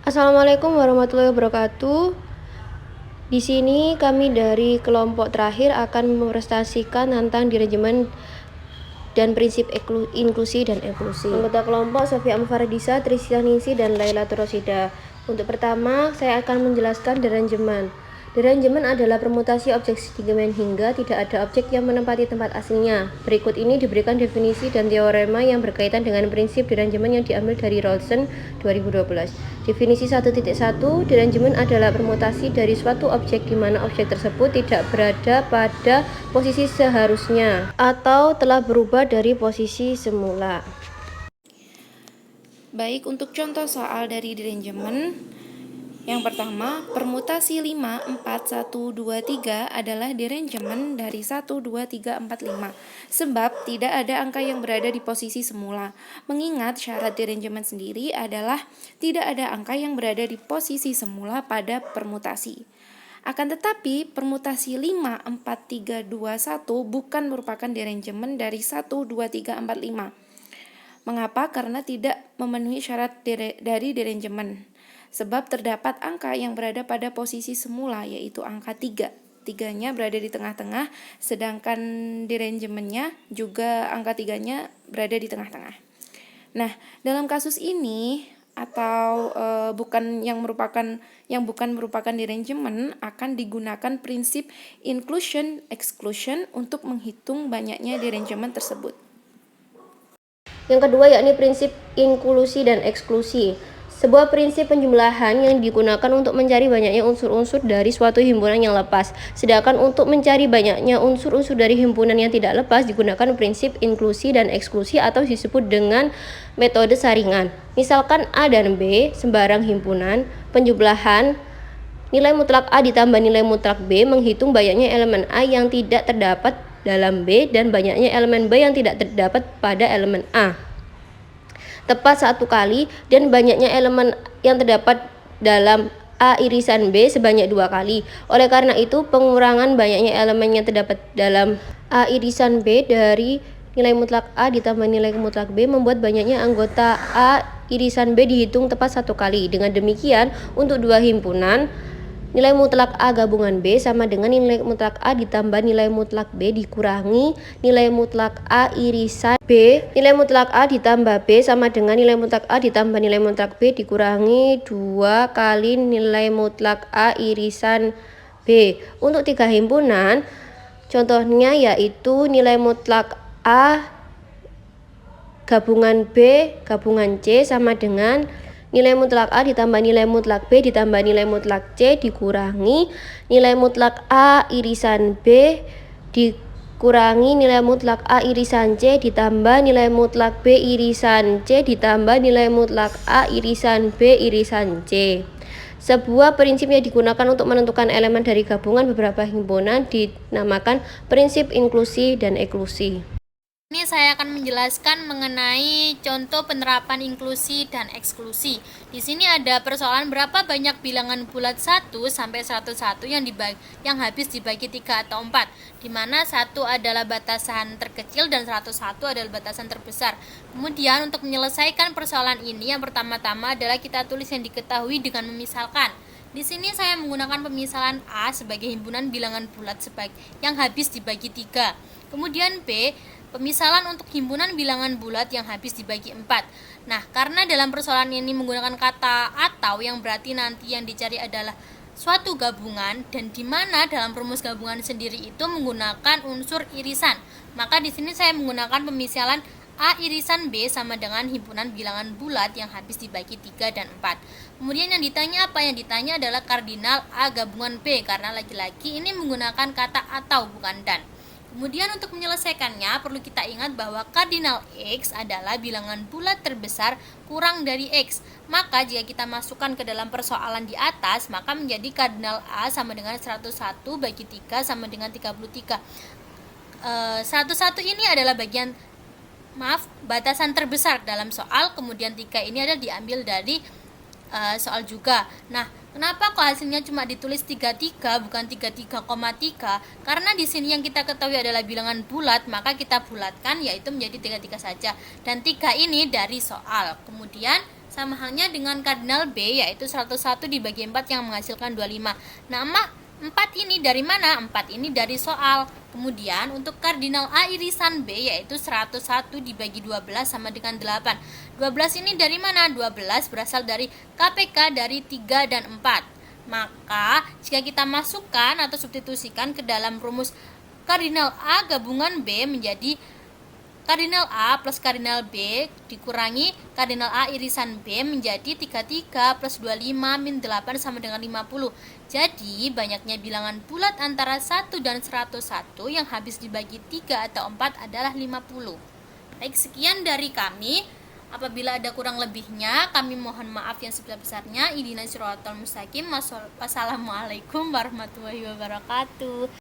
Assalamualaikum warahmatullahi wabarakatuh. Di sini kami dari kelompok terakhir akan mempresentasikan tentang dirjenmen dan prinsip inklusi dan eksklusi. Anggota kelompok Sofia Amfaradisa, Trisyaningsi, dan Laila Turosida. Untuk pertama, saya akan menjelaskan dirjenmen. Dirjenmen adalah permutasi objek sedemikian hingga tidak ada objek yang menempati tempat aslinya. Berikut ini diberikan definisi dan teorema yang berkaitan dengan prinsip dirjenmen yang diambil dari Rosen 2012. Definisi 1.1, dirjenmen adalah permutasi dari suatu objek di mana objek tersebut tidak berada pada posisi seharusnya atau telah berubah dari posisi semula. Baik, untuk contoh soal dari dirjenmen, yang pertama, permutasi 5, 4, 1, 2, 3 adalah dirjenmen dari 1, 2, 3, 4, 5. Sebab tidak ada angka yang berada di posisi semula. Mengingat syarat dirjenmen sendiri adalah tidak ada angka yang berada di posisi semula pada permutasi. Akan tetapi, permutasi 5, 4, 3, 2, 1 bukan merupakan dirjenmen dari 1, 2, 3, 4, 5. Mengapa? Karena tidak memenuhi syarat dari dirjenmen. Sebab terdapat angka yang berada pada posisi semula, yaitu angka 3. 3-nya berada di tengah-tengah, sedangkan dirjenmennya juga angka 3-nya berada di tengah-tengah. Nah, dalam kasus ini atau bukan merupakan dirjenmen, akan digunakan prinsip inclusion exclusion untuk menghitung banyaknya dirjenmen tersebut. Yang kedua yakni prinsip inklusi dan eksklusi. Sebuah prinsip penjumlahan yang digunakan untuk mencari banyaknya unsur-unsur dari suatu himpunan yang lepas. Sedangkan untuk mencari banyaknya unsur-unsur dari himpunan yang tidak lepas digunakan prinsip inklusi dan eksklusi atau disebut dengan metode saringan. Misalkan A dan B sembarang himpunan, penjumlahan nilai mutlak A ditambah nilai mutlak B menghitung banyaknya elemen A yang tidak terdapat dalam B dan banyaknya elemen B yang tidak terdapat pada elemen A tepat satu kali dan banyaknya elemen yang terdapat dalam A irisan B sebanyak 2 kali. Oleh karena itu, pengurangan banyaknya elemen yang terdapat dalam A irisan B dari nilai mutlak A ditambah nilai mutlak B membuat banyaknya anggota A irisan B dihitung tepat 1 kali. Dengan demikian, untuk dua himpunan, nilai mutlak A gabungan B sama dengan nilai mutlak A ditambah nilai mutlak B dikurangi nilai mutlak A irisan B. Nilai mutlak A ditambah B sama dengan nilai mutlak A ditambah nilai mutlak B dikurangi 2 kali nilai mutlak A irisan B. Untuk 3 himpunan, contohnya yaitu nilai mutlak A gabungan B gabungan C sama dengan nilai mutlak A ditambah nilai mutlak B ditambah nilai mutlak C dikurangi nilai mutlak A irisan B dikurangi nilai mutlak A irisan C ditambah nilai mutlak B irisan C ditambah nilai mutlak A irisan B irisan C. Sebuah prinsip yang digunakan untuk menentukan elemen dari gabungan beberapa himpunan dinamakan prinsip inklusi dan eksklusi. Ini saya akan menjelaskan mengenai contoh penerapan inklusi dan eksklusi. Di sini ada persoalan berapa banyak bilangan bulat 1 sampai 101 yang habis dibagi 3 atau 4, di mana 1 adalah batasan terkecil dan 101 adalah batasan terbesar. Kemudian untuk menyelesaikan persoalan ini, yang pertama-tama adalah kita tulis yang diketahui dengan memisalkan. Di sini saya menggunakan pemisalan A sebagai himpunan bilangan bulat yang habis dibagi 3. Kemudian B, pemisalan untuk himpunan bilangan bulat yang habis dibagi 4. Nah, karena dalam persoalan ini menggunakan kata atau yang berarti nanti yang dicari adalah suatu gabungan dan di mana dalam rumus gabungan sendiri itu menggunakan unsur irisan. Maka di sini saya menggunakan pemisalan A irisan B sama dengan himpunan bilangan bulat yang habis dibagi 3 dan 4. Kemudian yang ditanya apa? Yang ditanya adalah kardinal A gabungan B, karena lagi-lagi ini menggunakan kata atau bukan dan. Kemudian untuk menyelesaikannya perlu kita ingat bahwa kardinal X adalah bilangan bulat terbesar kurang dari X. Maka jika kita masukkan ke dalam persoalan di atas, maka menjadi kardinal A sama dengan 101 bagi 3 sama dengan 33. 101 ini adalah batasan terbesar dalam soal, kemudian 3 ini adalah diambil dari soal juga. Nah, kenapa kok hasilnya cuma ditulis 33 bukan 33,3? Karena di sini yang kita ketahui adalah bilangan bulat, maka kita bulatkan yaitu menjadi 33 saja. Dan 3 ini dari soal. Kemudian Sama halnya dengan kardinal B, yaitu 101 dibagi 4 yang menghasilkan 25. Nah, 4 ini dari mana? 4 ini dari soal. Kemudian untuk kardinal A irisan B, yaitu 101 dibagi 12 sama dengan 8. 12 ini dari mana? 12 berasal dari KPK dari 3 dan 4. Maka jika kita masukkan atau substitusikan ke dalam rumus kardinal A gabungan B menjadi kardinal A plus kardinal B dikurangi kardinal A irisan B menjadi 33 plus 25 min 8 sama dengan 50. Jadi banyaknya bilangan bulat antara 1 dan 101 yang habis dibagi 3 atau 4 adalah 50. Baik, sekian dari kami. Apabila ada kurang lebihnya, kami mohon maaf yang sebesar-besarnya. Ihdinas siratal mustaqim. Wassalamualaikum warahmatullahi wabarakatuh.